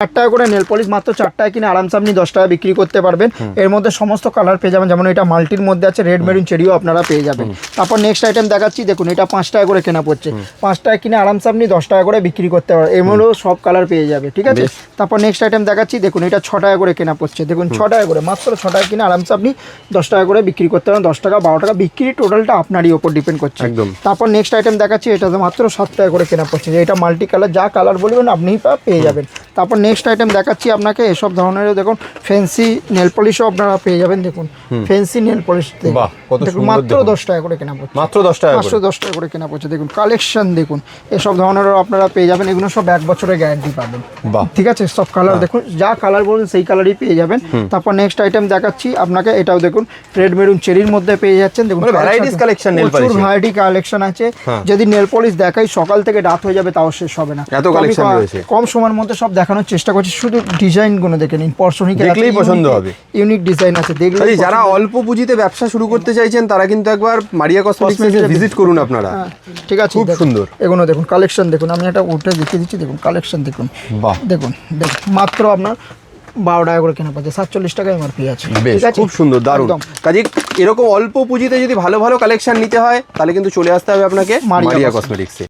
4 টাকা করে nail polish মাত্র 4 টাকা কিনে আরামসে আপনি 10 টাকা বিক্রি করতে পারবেন। এর মধ্যে সমস্ত কালার পেয়ে যাবেন, যেমন এটা মাল্টির মধ্যে আছে, রেড মেরুন চেরিও আপনারা পেয়ে যাবেন। তারপর নেক্সট আইটেম দেখাচ্ছি, দেখুন এটা 5 টাকা করে কেনা পড়ছে, 5 টাকা কিনে আরামসে আপনি 10 টাকা করে বিক্রি করতে পারবেন। এর মধ্যেও সব কালার পেয়ে যাবে, ঠিক আছে। তারপর নেক্সট আইটেম দেখাচ্ছি, দেখুন এটা 6 টাকা করে কেনা পড়ছে, দেখুন 6 টাকা করে, মাত্র 6 টাকা কিনে আরামসে আপনি 10 টাকা করে বিক্রি করতে পারেন। 10 টাকা 12 টাকা বিক্রি, টোটালটা আপনারই ওপর ডিপেন্ড করছে। তারপর নেক্সট আইটেম দেখাচ্ছি, এটা মাত্র 7 টাকা করে কেনা পড়ছে, এটা মাল্টি কালার, যা কালার বলবেন আপনি পেয়ে যাবেন। তারপর নেক্সট আইটেম দেখাচ্ছি আপনাকে, এসব ধরনের দেখুন ফ্যান্সি নেল পলিশও আপনারা পেয়ে যাবেন। দেখুন ফ্যান্সি নেল পলিশ দেখুন মাত্র 10 টাকা করে কেনা পড়ছে, মাত্র 10 টাকা করে কেনা পড়ছে। দেখুন কালেকশন দেখুন, এসব ধরনেরও আপনারা পেয়ে যাবেন। এগুলো সব 1 বছরের গ্যারান্টি পাবেন, ঠিক আছে। সব কালার দেখুন, যা কালার বলুন সেই কালারই পেয়ে যাবেন। তারপর নেক্সট আইটেম দেখাচ্ছি আপনাকে, এটাও দেখুন রেড মেরুন চেরির মধ্যে পেয়ে যাচ্ছেন। দেখুন varieties collection, nail polish variety collection আছে। যদি নেল পলিশ দেখাই সকাল থেকে রাত হয়ে যাবে, তাও শেষ হবে না, এত কালেকশন রয়েছে। কম সময়ের মধ্যে সব দেখানোর চেষ্টা করছি। শুধু ডিজাইন গুলো দেখে নিন, পরশনিকে দেখলেই পছন্দ হবে, ইউনিক ডিজাইন আছে, দেখলে যারা অল্প পুঁজিতে ব্যবসা শুরু করতে চাইছেন তারা কিন্তু একবার মারিয়া কসমেটিক্সে ভিজিট করুন আপনারা, ঠিক আছে। খুব সুন্দর এগুলো দেখুন কালেকশন দেখুন, আমি এটা উঠে দেখিয়ে দিচ্ছি। দেখুন কালেকশন দেখুন, দেখুন মাত্র আপনার 12 টাকা করে কেনা পাচ্ছে, 47 টাকা এমআরপি আছে, ঠিক আছে। খুব সুন্দর, দারুণ। কাজে এরকম অল্প পুঁজিতে যদি ভালো ভালো কালেকশন নিতে হয় তাহলে কিন্তু চলে আসতে হবে আপনাকে মারিয়া কসমেটিক্সে।